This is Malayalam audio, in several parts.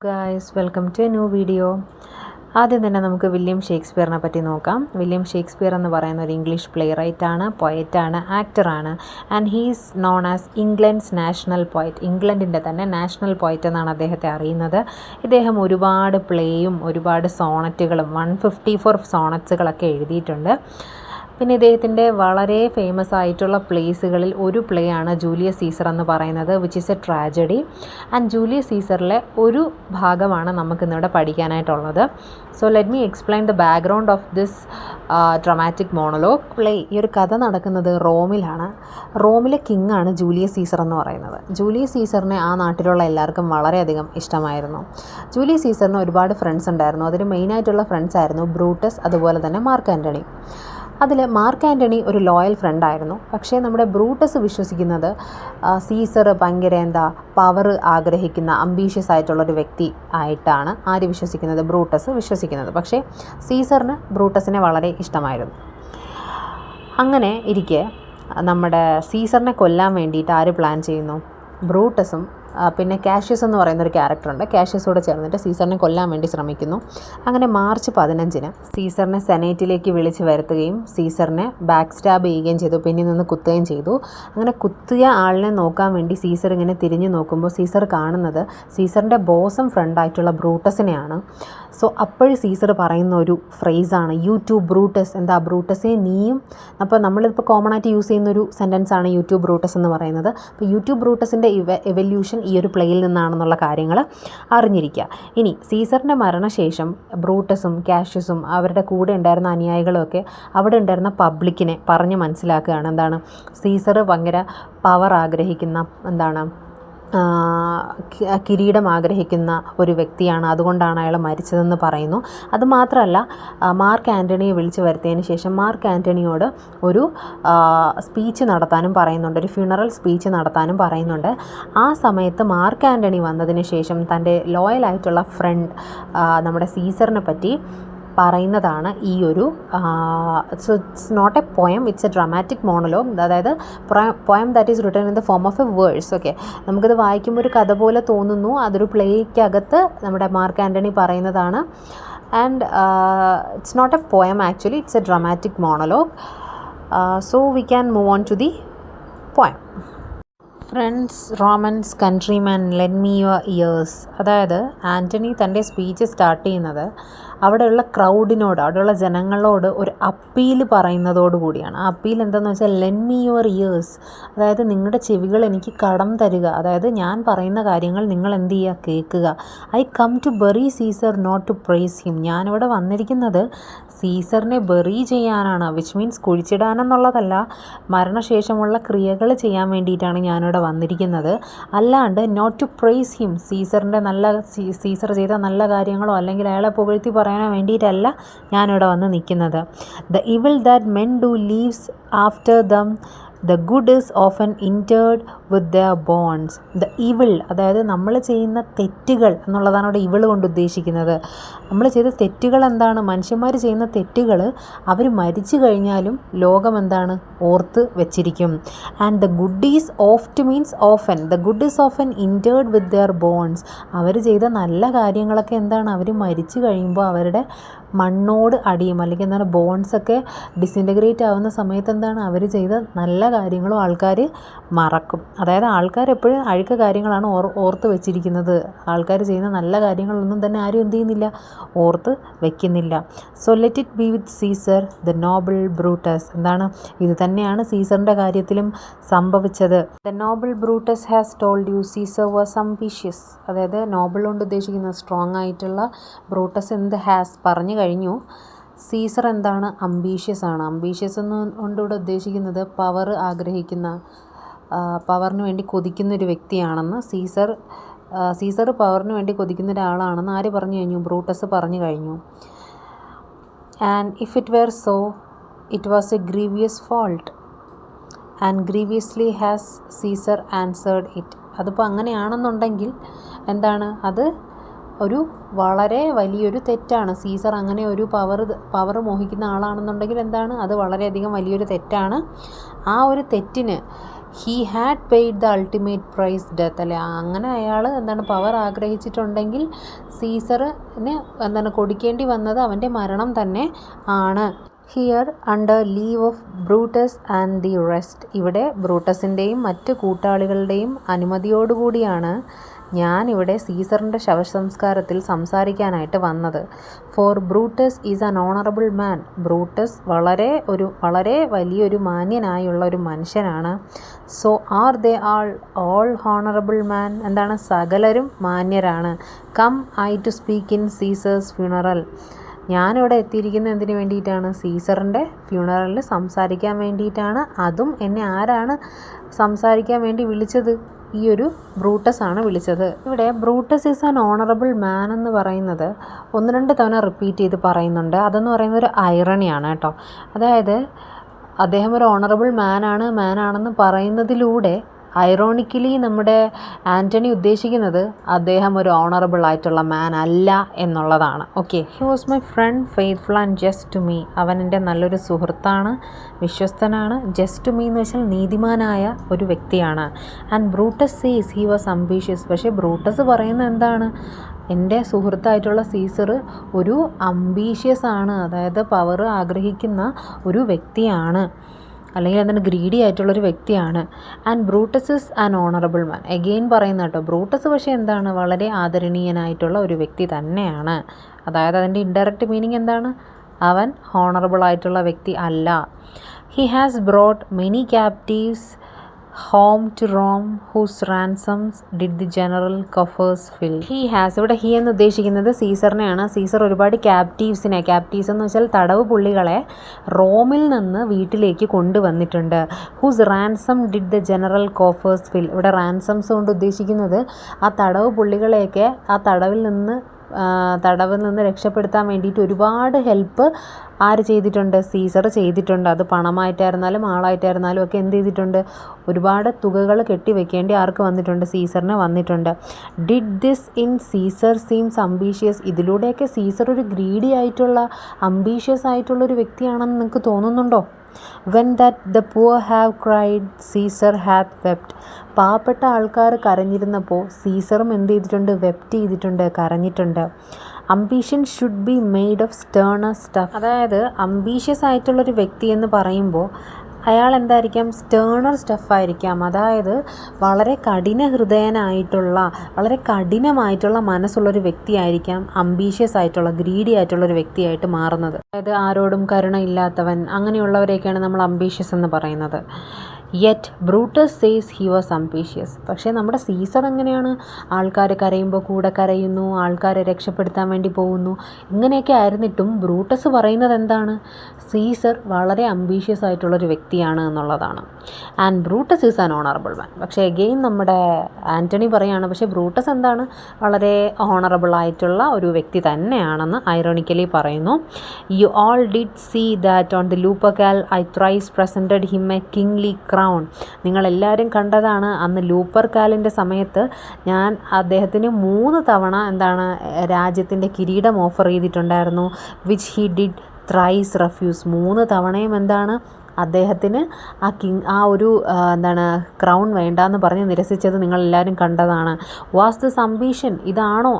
Guys, welcome to a new video. ആദ്യം തന്നെ നമുക്ക് വില്യം ഷേക്സ്പിയറിനെ പറ്റി നോക്കാം. വില്യം ഷേക്സ്പിയർ എന്ന് പറയുന്ന ഒരു ഇംഗ്ലീഷ് പ്ലേ റൈറ്റാണ്, പോയറ്റാണ്, ആക്ടറാണ്. And he's known as England's national poet. ഇംഗ്ലണ്ടിൻ്റെ തന്നെ നാഷണൽ പോയറ്റ് എന്നാണ് അദ്ദേഹത്തെ അറിയുന്നത്. ഇദ്ദേഹം ഒരുപാട് പ്ലേയും ഒരുപാട് സോണറ്റുകളും 154 സോണറ്റ്സുകളൊക്കെ എഴുതിയിട്ടുണ്ട്. പിന്നെ ഇദ്ദേഹത്തിൻ്റെ വളരെ ഫേമസ് ആയിട്ടുള്ള പ്ലേസുകളിൽ ഒരു പ്ലേ ആണ് ജൂലിയസ് സീസർ എന്ന് പറയുന്നത്, which is a tragedy. And Julius സീസറിലെ ഒരു ഭാഗമാണ് നമുക്കിന്നിവിടെ പഠിക്കാനായിട്ടുള്ളത്. So let me explain the background of this dramatic monologue play. ഈ ഒരു കഥ നടക്കുന്നത് റോമിലാണ്. റോമിലെ കിങ് ആണ് ജൂലിയസ് സീസർ എന്ന് പറയുന്നത്. ജൂലിയസ് സീസറിനെ ആ നാട്ടിലുള്ള എല്ലാവർക്കും വളരെയധികം ഇഷ്ടമായിരുന്നു. ജൂലിയസ് സീസറിന് ഒരുപാട് ഫ്രണ്ട്സ് ഉണ്ടായിരുന്നു. അതിൽ മെയിനായിട്ടുള്ള ഫ്രണ്ട്സ് ആയിരുന്നു ബ്രൂട്ടസ്, അതുപോലെ തന്നെ മാർക്ക് ആൻ്റണി. അതിൽ മാർക്ക് ആൻ്റണി ഒരു ലോയൽ ഫ്രണ്ടായിരുന്നു. പക്ഷേ നമ്മുടെ ബ്രൂട്ടസ് വിശ്വസിക്കുന്നത് സീസർ ഭയങ്കര പവർ ആഗ്രഹിക്കുന്ന അംബീഷ്യസ് ആയിട്ടുള്ളൊരു വ്യക്തി ആയിട്ടാണ് വിശ്വസിക്കുന്നത്, ബ്രൂട്ടസ് വിശ്വസിക്കുന്നത്. പക്ഷേ സീസറിന് ബ്രൂട്ടസിനെ വളരെ ഇഷ്ടമായിരുന്നു. അങ്ങനെ ഇരിക്കെ നമ്മുടെ സീസറിനെ കൊല്ലാൻ വേണ്ടിയിട്ട് ആര് പ്ലാൻ ചെയ്യുന്നു? ബ്രൂട്ടസും പിന്നെ കാഷ്യസ് എന്ന് പറയുന്നൊരു ക്യാരക്ടറുണ്ട്. കാഷ്യസോട് ചേർന്നിട്ട് സീസറിനെ കൊല്ലാൻ വേണ്ടി ശ്രമിക്കുന്നു. അങ്ങനെ മാർച്ച് 15 സീസറിനെ സെനേറ്റിലേക്ക് വിളിച്ച് വരുത്തുകയും സീസറിനെ ബാക്ക് സ്റ്റാബ് ചെയ്യുകയും ചെയ്തു. പിന്നിൽ നിന്ന് കുത്തുകയും ചെയ്തു. അങ്ങനെ കുത്തിയ ആളിനെ നോക്കാൻ വേണ്ടി സീസർ ഇങ്ങനെ തിരിഞ്ഞു നോക്കുമ്പോൾ സീസർ കാണുന്നത് സീസറിൻ്റെ ബോസം ഫ്രണ്ടായിട്ടുള്ള ബ്രൂട്ടസിനെയാണ്. സോ അപ്പോഴും സീസർ പറയുന്ന ഒരു ഫ്രേസാണ് യു ടു ബ്രൂട്ടസ്. ബ്രൂട്ടസേ നീയും. അപ്പോൾ നമ്മളിപ്പോൾ കോമൺ ആയിട്ട് യൂസ് ചെയ്യുന്നൊരു സെൻറ്റൻസാണ് യു ടു ബ്രൂട്ടസ് എന്ന് പറയുന്നത്. അപ്പോൾ യു ടു ബ്രൂട്ടസിൻ്റെ എവല്യൂഷൻ ഈ ഒരു പ്ലേയിൽ നിന്നാണെന്നുള്ള കാര്യങ്ങൾ അറിഞ്ഞിരിക്കുക. ഇനി സീസറിൻ്റെ മരണശേഷം ബ്രൂട്ടസും കാഷ്യസും അവരുടെ കൂടെ ഉണ്ടായിരുന്ന അനുയായികളും ഒക്കെ അവിടെ ഉണ്ടായിരുന്ന പബ്ലിക്കിനെ പറഞ്ഞ് മനസ്സിലാക്കുകയാണ് സീസർ ഭയങ്കര പവർ ആഗ്രഹിക്കുന്ന കിരീടം ആഗ്രഹിക്കുന്ന ഒരു വ്യക്തിയാണ്, അതുകൊണ്ടാണ് അയാൾ മരിച്ചതെന്ന് പറയുന്നു. അതുമാത്രമല്ല, മാർക്ക് ആൻ്റണിയെ വിളിച്ചു വരുത്തിയതിന് ശേഷം മാർക്ക് ആൻ്റണിയോട് ഒരു സ്പീച്ച് നടത്താനും പറയുന്നുണ്ട്, ഒരു ഫ്യൂണറൽ സ്പീച്ച് നടത്താനും പറയുന്നുണ്ട്. ആ സമയത്ത് മാർക്ക് ആൻ്റണി വന്നതിന് ശേഷം തൻ്റെ ലോയലായിട്ടുള്ള ഫ്രണ്ട് നമ്മുടെ സീസറിനെ പറ്റി പറയുന്നതാണ് ഈ ഒരു so it's not a poem, it's a dramatic monologue. അതായത് poem that is written in the form of a verse. Okay, നമുക്കിത് വായിക്കുമ്പോൾ ഒരു കഥ പോലെ തോന്നുന്നു. അതൊരു പ്ലേക്കകത്ത് നമ്മുടെ മാർക്ക് ആൻ്റണി പറയുന്നതാണ്. And it's not a poem actually, it's a dramatic monologue. So we can move on to the poem. Friends, Romans, countrymen, lend me your ears. അതായത് ആൻ്റണി തൻ്റെ സ്പീച്ച് സ്റ്റാർട്ട് ചെയ്യുന്നത് അവിടെയുള്ള ക്രൗഡിനോട്, അവിടെയുള്ള ജനങ്ങളോട് ഒരു അപ്പീൽ പറയുന്നതോടുകൂടിയാണ്. ആ അപ്പീൽ എന്താണെന്ന് വെച്ചാൽ ലെൻഡ് മീ യുവർ ഇയേഴ്സ്. അതായത് നിങ്ങളുടെ ചെവികൾ എനിക്ക് കടം തരിക. അതായത് ഞാൻ പറയുന്ന കാര്യങ്ങൾ നിങ്ങൾ എന്ത് ചെയ്യുക? കേൾക്കുക. I come to bury Caesar not to praise him. ഞാനിവിടെ വന്നിരിക്കുന്നത് സീസറിനെ ബറി ചെയ്യാനാണ്, വിച്ച് മീൻസ് കുഴിച്ചിടാനെന്നുള്ളതല്ല, മരണശേഷമുള്ള ക്രിയകൾ ചെയ്യാൻ വേണ്ടിയിട്ടാണ് ഞാനിവിടെ വന്നിരിക്കുന്നത്. അല്ലാണ്ട് not to praise him, Caesar ചെയ്ത നല്ല കാര്യങ്ങളോ അല്ലെങ്കിൽ അയാളെ പുകഴ്ത്തി പറയാനോ വേണ്ടിയിട്ടല്ല ഞാനിവിടെ വന്ന് നിൽക്കുന്നത്. The evil that men do leaves after them the good is often interred with their bones. The evil, അതായത് നമ്മൾ ചെയ്യുന്ന തെറ്റുകൾ എന്നുള്ളതാണ് അവിടെ ഇവിൾ കൊണ്ട് ഉദ്ദേശിക്കുന്നത്. നമ്മൾ ചെയ്ത തെറ്റുകൾ എന്താണ്? മനുഷ്യന്മാർ ചെയ്യുന്ന തെറ്റുകൾ അവർ മരിച്ചു കഴിഞ്ഞാലും ലോകം ഓർത്ത് വെച്ചിരിക്കും. And the good is oft means often. The good is often interred with their bones. അവർ ചെയ്ത നല്ല കാര്യങ്ങളൊക്കെ അവർ മരിച്ചു കഴിയുമ്പോൾ അവരുടെ മണ്ണോട് അടിയും, അല്ലെങ്കിൽ ബോൺസൊക്കെ ഡിസിൻറ്റഗ്രേറ്റ് ആവുന്ന സമയത്ത് അവർ ചെയ്ത നല്ല കാര്യങ്ങളും ആൾക്കാർ മറക്കും. അതായത് ആൾക്കാർ എപ്പോഴും അഴുക്ക കാര്യങ്ങളാണ് ഓർത്ത് വെച്ചിരിക്കുന്നത്. ആൾക്കാർ ചെയ്യുന്ന നല്ല കാര്യങ്ങളൊന്നും തന്നെ ആരും എന്ത് ചെയ്യുന്നില്ല? ഓർത്ത് വെക്കുന്നില്ല. So let it be with Caesar the noble Brutus. ഇത് തന്നെയാണ് സീസറിൻ്റെ കാര്യത്തിലും സംഭവിച്ചത്. The noble Brutus has told you Caesar was ambitious. അതായത് നോബിൾ കൊണ്ട് ഉദ്ദേശിക്കുന്നത് സ്ട്രോങ് ആയിട്ടുള്ള, ബ്രൂട്ടസ് ഹാസ് പറഞ്ഞു കഴിഞ്ഞു. സീസർ അംബീഷ്യസ് ആണ്. അംബീഷ്യസ് കൊണ്ടിവിടെ ഉദ്ദേശിക്കുന്നത് പവർ ആഗ്രഹിക്കുന്ന, പവറിന് വേണ്ടി കൊതിക്കുന്നൊരു വ്യക്തിയാണെന്ന്. സീസർ പവറിന് വേണ്ടി കൊതിക്കുന്ന ഒരാളാണെന്ന് ആര് പറഞ്ഞു കഴിഞ്ഞു? ബ്രൂട്ടസ് പറഞ്ഞു കഴിഞ്ഞു. And if it were so it was a grievous fault and grievously has Caesar answered it. അതിപ്പോൾ അങ്ങനെയാണെന്നുണ്ടെങ്കിൽ അത് ഒരു വളരെ വലിയൊരു തെറ്റാണ്. സീസർ അങ്ങനെ ഒരു പവർ മോഹിക്കുന്ന ആളാണെന്നുണ്ടെങ്കിൽ അത് വളരെയധികം വലിയൊരു തെറ്റാണ്. ആ ഒരു തെറ്റിന് he had paid the ultimate price death അല്ലേ, അങ്ങനെ അയാൾ എന്താണ് പവർ ആഗ്രഹിച്ചിട്ടുണ്ടെങ്കിൽ സീസറിന് എന്താണ് കൊടുക്കേണ്ടി വന്നത് അവൻ്റെ മരണം തന്നെ ആണ്. Here under leave of Brutus and the rest, ഇവിടെ ബ്രൂട്ടസിൻ്റെയും മറ്റ് കൂട്ടാളികളുടെയും അനുമതിയോടുകൂടിയാണ് ഞാനിവിടെ സീസറിൻ്റെ ശവസംസ്കാരത്തിൽ സംസാരിക്കാനായിട്ട് വന്നത്. For Brutus is an honourable man, Brutus വളരെ വലിയൊരു മാന്യനായുള്ള ഒരു മനുഷ്യനാണ്. So are they all honourable man, എന്താണ് സകലരും മാന്യരാണ്. Come I to speak in Caesar's funeral, ഞാനിവിടെ എത്തിയിരിക്കുന്നത് എന്തിനു വേണ്ടിയിട്ടാണ്? സീസറിൻ്റെ ഫ്യൂണറലിൽ സംസാരിക്കാൻ വേണ്ടിയിട്ടാണ്. അതും എന്നെ ആരാണ് സംസാരിക്കാൻ വേണ്ടി വിളിച്ചത്? ഈ ഒരു ബ്രൂട്ടസ് ആണ് വിളിച്ചത്. ഇവിടെ ബ്രൂട്ടസ് ഈസ് ആൻ ഓണറബിൾ മാൻ എന്ന് പറയുന്നത് 1-2 തവണ റിപ്പീറ്റ് ചെയ്ത് പറയുന്നുണ്ട്. അതെന്ന് പറയുന്നത് ഒരു ഐറണിയാണ് കേട്ടോ. അതായത് അദ്ദേഹം ഒരു ഓണറബിൾ മാനാണെന്ന് പറയുന്നതിലൂടെ ഐറോണിക്കലി നമ്മുടെ ആൻ്റണി ഉദ്ദേശിക്കുന്നത് അദ്ദേഹം ഒരു ഓണറബിൾ ആയിട്ടുള്ള മാൻ അല്ല എന്നുള്ളതാണ്. Okay, he was my friend faithful and just to me, അവൻ എൻ്റെ നല്ലൊരു സുഹൃത്താണ്, വിശ്വസ്തനാണ്. ജസ്റ്റ് ടു മീ എന്ന് വെച്ചാൽ നീതിമാനായ ഒരു വ്യക്തിയാണ്. And Brutus says he was ambitious, പക്ഷേ ബ്രൂട്ടസ് പറയുന്നത് എന്താണ്? എൻ്റെ സുഹൃത്തായിട്ടുള്ള സീസർ ഒരു അംബീഷ്യസ് ആണ്, അതായത് പവർ ആഗ്രഹിക്കുന്ന ഒരു വ്യക്തിയാണ്, അല്ലെങ്കിൽ എന്താണ് ഗ്രീഡി ആയിട്ടുള്ളൊരു വ്യക്തിയാണ്. And Brutus is an honourable man, again പറയുന്ന കേട്ടോ. ബ്രൂട്ടസ് പക്ഷേ എന്താണ്? വളരെ ആദരണീയനായിട്ടുള്ള ഒരു വ്യക്തി തന്നെയാണ്. അതായത് അതിൻ്റെ ഇൻഡയറക്റ്റ് മീനിങ് എന്താണ്? അവൻ ഹോണറബിൾ ആയിട്ടുള്ള വ്യക്തി അല്ല. He has brought many captives home to Rome whose ransoms did the general coffers fill. He has, ഇവിടെ ഹി എന്ന് ഉദ്ദേശിക്കുന്നത് സീസറിനെയാണ്. സീസർ ഒരുപാട് ക്യാപ്റ്റീവ്സ് എന്ന് വെച്ചാൽ തടവ് പുള്ളികളെ റോമിൽ നിന്ന് വീട്ടിലേക്ക് കൊണ്ടുവന്നിട്ടുണ്ട്. Whose ransom did the general coffers fill, ഇവിടെ റാൻസംസ് കൊണ്ട് ഉദ്ദേശിക്കുന്നത് ആ തടവ് പുള്ളികളെയൊക്കെ ആ തടവിൽ നിന്ന് രക്ഷപ്പെടുത്താൻ വേണ്ടിയിട്ട് ഒരുപാട് ഹെൽപ്പ് ആര് ചെയ്തിട്ടുണ്ട്? സീസർ ചെയ്തിട്ടുണ്ട്. അത് പണമായിട്ടായിരുന്നാലും ആളായിട്ടായിരുന്നാലും ഒക്കെ എന്ത് ചെയ്തിട്ടുണ്ട്? ഒരുപാട് തുകകൾ കെട്ടിവെക്കേണ്ടി ആർക്ക് വന്നിട്ടുണ്ട്? സീസറിന് വന്നിട്ടുണ്ട്. Did this in Caesar seems ambitious, ഇതിലൂടെയൊക്കെ സീസർ ഒരു ഗ്രീഡി ആയിട്ടുള്ള അംബീഷ്യസ് ആയിട്ടുള്ളൊരു വ്യക്തിയാണെന്ന് നിങ്ങൾക്ക് തോന്നുന്നുണ്ടോ? When that the poor have cried Caesar hath wept, പാവപ്പെട്ട ആൾക്കാർ കരഞ്ഞിരുന്നപ്പോൾ സീസറും എന്ത് ചെയ്തിട്ടുണ്ട്? വെപ്റ്റ് ചെയ്തിട്ടുണ്ട്, കരഞ്ഞിട്ടുണ്ട്. Ambition should be made of sterner stuff, അതായത് അംബീഷ്യസ് ആയിട്ടുള്ളൊരു വ്യക്തി എന്ന് പറയുമ്പോൾ അയാൾ എന്തായിരിക്കാം? സ്റ്റേണർ സ്റ്റഫായിരിക്കാം. അതായത് വളരെ കഠിന ഹൃദയനായിട്ടുള്ള, വളരെ കഠിനമായിട്ടുള്ള മനസ്സുള്ളൊരു വ്യക്തിയായിരിക്കാം അംബീഷ്യസ് ആയിട്ടുള്ള, ഗ്രീഡി ആയിട്ടുള്ളൊരു വ്യക്തിയായിട്ട് മാറുന്നത്. അതായത് ആരോടും കരുണ ഇല്ലാത്തവൻ, അങ്ങനെയുള്ളവരെയൊക്കെയാണ് നമ്മൾ അംബീഷ്യസ് എന്ന് പറയുന്നത്. Yet Brutus says he was ambitious, പക്ഷേ നമ്മുടെ സീസർ എങ്ങനെയാണ്? ആൾക്കാർ കരയുമ്പോൾ കൂടെ കരയുന്നു, ആൾക്കാരെ രക്ഷപ്പെടുത്താൻ വേണ്ടി പോകുന്നു. ഇങ്ങനെയൊക്കെ ആയിരുന്നിട്ടും ബ്രൂട്ടസ് പറയുന്നത് എന്താണ്? സീസർ വളരെ അംബീഷ്യസ് ആയിട്ടുള്ളൊരു വ്യക്തിയാണ് എന്നുള്ളതാണ്. And Brutus is an honourable മാൻ, പക്ഷേ എഗെയിൻ നമ്മുടെ ആൻ്റണി പറയാണ് പക്ഷേ ബ്രൂട്ടസ് എന്താണ്? വളരെ ഓണറബിൾ ആയിട്ടുള്ള ഒരു വ്യക്തി തന്നെയാണെന്ന് ഐറോണിക്കലി പറയുന്നു. You all did see that on the Lupercal I thrice presented him a kingly crown, നിങ്ങളെല്ലാവരും കണ്ടതാണ് അന്ന് ലൂപ്പർകാലിൻ്റെ സമയത്ത് ഞാൻ അദ്ദേഹത്തിന് 3 തവണ എന്താണ് രാജ്യത്തിൻ്റെ കിരീടം ഓഫർ ചെയ്തിട്ടുണ്ടായിരുന്നു. Which he did thrice refuse, 3 തവണയും എന്താണ് അദ്ദേഹത്തിന് ആ ഒരു എന്താണ് ക്രൗൺ വേണ്ടാന്ന് പറഞ്ഞ് നിരസിച്ചത് നിങ്ങളെല്ലാവരും കണ്ടതാണ്. വാസ് ദിസ് അംബീഷൻ, ഇതാണോ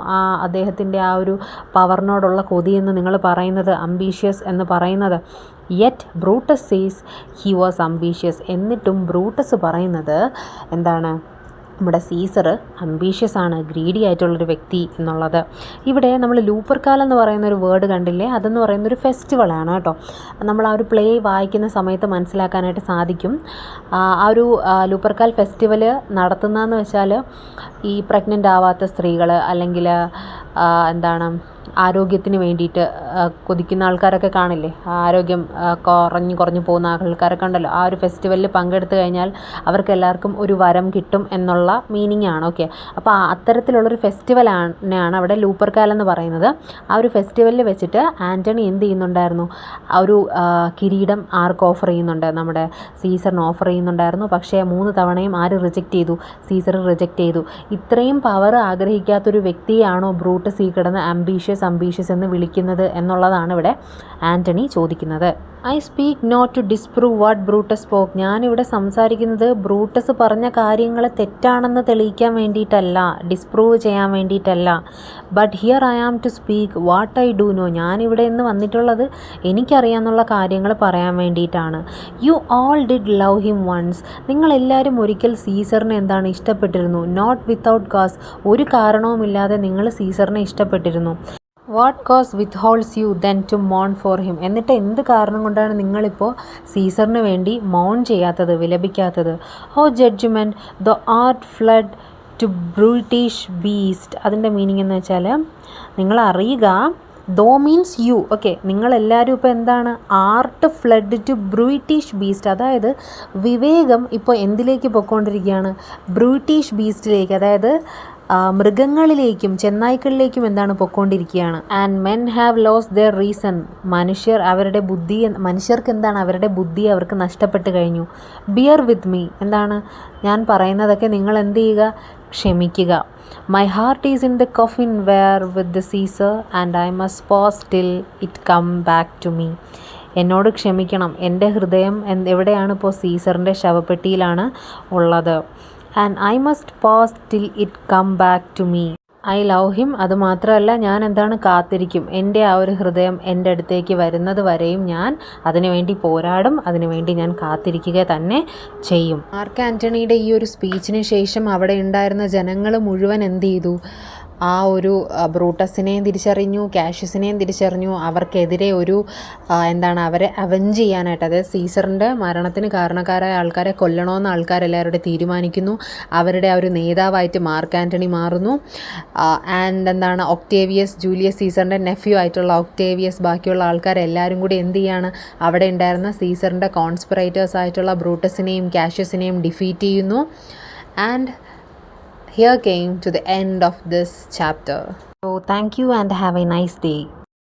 അദ്ദേഹത്തിൻ്റെ ആ ഒരു പവറിനോടുള്ള കൊതിയെന്ന് നിങ്ങൾ പറയുന്നത്, അംബീഷ്യസ് എന്ന് പറയുന്നത്? Yet Brutus says he was ambitious, എന്നിട്ടും ബ്രൂട്ടസ് പറയുന്നത് എന്താണ്? നമ്മുടെ സീസർ അംബീഷ്യസ് ആണ്, ഗ്രീഡി ആയിട്ടുള്ളൊരു വ്യക്തി എന്നുള്ളത്. ഇവിടെ നമ്മൾ ലൂപ്പർകാൽ എന്ന് പറയുന്നൊരു വേർഡ് കണ്ടില്ലേ? അതെന്ന് പറയുന്നൊരു ഫെസ്റ്റിവലാണ് കേട്ടോ. നമ്മൾ ആ ഒരു പ്ലേ വായിക്കുന്ന സമയത്ത് മനസ്സിലാക്കാനായിട്ട് സാധിക്കും. ആ ഒരു ലൂപ്പർകാൽ ഫെസ്റ്റിവൽ നടത്തുന്നതെന്ന് വെച്ചാൽ ഈ പ്രഗ്നൻ്റ് ആവാത്ത സ്ത്രീകൾ അല്ലെങ്കിൽ എന്താണ് ആരോഗ്യത്തിന് വേണ്ടിയിട്ട് കൊതിക്കുന്ന ആൾക്കാരൊക്കെ കാണില്ലേ? ആരോഗ്യം കുറഞ്ഞു പോകുന്ന ആൾക്കാരൊക്കെ ഉണ്ടല്ലോ. ആ ഒരു ഫെസ്റ്റിവലിൽ പങ്കെടുത്തു കഴിഞ്ഞാൽ അവർക്ക് എല്ലാവർക്കും ഒരു വരം കിട്ടും എന്നുള്ള മീനിങ് ആണ്. ഓക്കെ, അപ്പോൾ അത്തരത്തിലുള്ളൊരു ഫെസ്റ്റിവലാണ് അവിടെ ലൂപ്പർകാൽ എന്ന് പറയുന്നത്. ആ ഒരു ഫെസ്റ്റിവലിൽ വെച്ചിട്ട് ആൻ്റണി എന്ത് ചെയ്യുന്നുണ്ടായിരുന്നു? ആ ഒരു കിരീടം ആർക്ക് ഓഫർ ചെയ്യുന്നുണ്ട്? നമ്മുടെ സീസറിന് ഓഫർ ചെയ്യുന്നുണ്ടായിരുന്നു. പക്ഷേ 3 തവണയും ആര് റിജക്റ്റ് ചെയ്തു? സീസർ റിജക്റ്റ് ചെയ്തു. ഇത്രയും പവർ ആഗ്രഹിക്കാത്തൊരു വ്യക്തിയാണോ ബ്രൂട്ടസ് ഈ കിടന്ന് അംബീഷ്യസ് എന്ന് വിളിക്കുന്നത് എന്നുള്ളതാണ് ഇവിടെ ആൻ്റണി ചോദിക്കുന്നത്. I speak not to disprove what Brutus spoke. ഞാനിവിടെ സംസാരിക്കുന്നത് ബ്രൂട്ടസ് പറഞ്ഞ കാര്യങ്ങൾ തെറ്റാണെന്ന് തെളിയിക്കാൻ വേണ്ടിയിട്ടല്ല, ഡിസ്പ്രൂവ് ചെയ്യാൻ വേണ്ടിയിട്ടല്ല. But here I am to speak what I do know. ഞാനിവിടെ ഇന്ന് വന്നിട്ടുള്ളത് എനിക്കറിയാവുന്ന കാര്യങ്ങൾ പറയാൻ വേണ്ടിയിട്ടാണ്. You all did love him once. നിങ്ങളെല്ലാവരും ഒരിക്കൽ സീസറിനെ എന്താണ് ഇഷ്ടപ്പെട്ടിരുന്നു. നോട്ട് വിത്തൗട്ട് കാസ്. ഒരു കാരണവുമില്ലാതെ നിങ്ങൾ സീസറിനെ ഇഷ്ടപ്പെട്ടിരുന്നു. What cause with holds you then to മോൺ ഫോർ ഹിം. എന്നിട്ട് എന്ത് കാരണം കൊണ്ടാണ് നിങ്ങളിപ്പോൾ സീസറിന് വേണ്ടി മോൺ ചെയ്യാത്തത്, വിലപിക്കാത്തത്? O judgement thou art fled to brutish beast. അതിൻ്റെ മീനിങ് എന്ന് വെച്ചാൽ നിങ്ങൾ അറിയുക, ദോ മീൻസ് യു. ഓക്കെ, നിങ്ങളെല്ലാവരും ഇപ്പോൾ എന്താണ്, art fled to brutish beast. അതായത് വിവേകം ഇപ്പോൾ എന്തിലേക്ക് പൊയ്ക്കൊണ്ടിരിക്കുകയാണ്? ബ്രൂട്ടിഷ് ബീസ്റ്റിലേക്ക്, അതായത് മൃഗങ്ങളിലേക്കും ചെന്നായ്ക്കളിലേക്കും എന്താണ് പൊയ്ക്കൊണ്ടിരിക്കുകയാണ്. And men have lost their reason. മനുഷ്യർക്ക് എന്താണ്, അവരുടെ ബുദ്ധി അവർക്ക് നഷ്ടപ്പെട്ട് കഴിഞ്ഞു. Bear with me. എന്താണ് ഞാൻ പറയുന്നതൊക്കെ നിങ്ങൾ എന്ത് ചെയ്യുക, ക്ഷമിക്കുക. My heart is in the coffin where with the Caesar and I must pause till it come back to me. എന്നോട് ക്ഷമിക്കണം, എൻ്റെ ഹൃദയം എവിടെയാണ് ഇപ്പോൾ? സീസറിൻ്റെ ശവപ്പെട്ടിയിലാണ് ഉള്ളത്. And I must pause till it come back to me. I love him. അതുമാത്രമല്ല, ഞാൻ എന്താണ്, കാത്തിരിക്കും. എൻ്റെ ആ ഒരു ഹൃദയം എൻ്റെ അടുത്തേക്ക് വരുന്നത് വരെയും ഞാൻ അതിനുവേണ്ടി പോരാടും, അതിനുവേണ്ടി ഞാൻ കാത്തിരിക്കുക തന്നെ ചെയ്യും. മാർക്ക് ആൻ്റണിയുടെ ഈ ഒരു സ്പീച്ചിന് ശേഷം അവിടെ ഉണ്ടായിരുന്ന ജനങ്ങൾ മുഴുവൻ എന്ത് ചെയ്തു? ആ ഒരു ബ്രൂട്ടസിനെയും തിരിച്ചറിഞ്ഞു, കാഷ്യസിനെയും തിരിച്ചറിഞ്ഞു. അവർക്കെതിരെ ഒരു അവരെ അവെഞ്ച് ചെയ്യാനായിട്ട്, അതായത് സീസറിൻ്റെ മരണത്തിന് കാരണക്കാരായ ആൾക്കാരെ കൊല്ലണമെന്ന് ആൾക്കാരെല്ലാവരും തീരുമാനിക്കുന്നു. അവരുടെ ആ ഒരു നേതാവായിട്ട് മാർക്ക് ആൻ്റണി മാറുന്നു. ആൻഡ് ഒക്ടേവിയസ്, ജൂലിയസ് സീസറിൻ്റെ നെഫ്യൂ ആയിട്ടുള്ള ഒക്ടേവിയസ്, ബാക്കിയുള്ള ആൾക്കാരെല്ലാവരും കൂടി എന്ത് ചെയ്യാണ്, അവിടെ ഉണ്ടായിരുന്ന സീസറിൻ്റെ കോൺസ്പിറേറ്റേഴ്സ് ആയിട്ടുള്ള ബ്രൂട്ടസിനെയും കാഷ്യസിനെയും ഡിഫീറ്റ് ചെയ്യുന്നു. And here came to the end of this chapter. So thank you and have a nice day.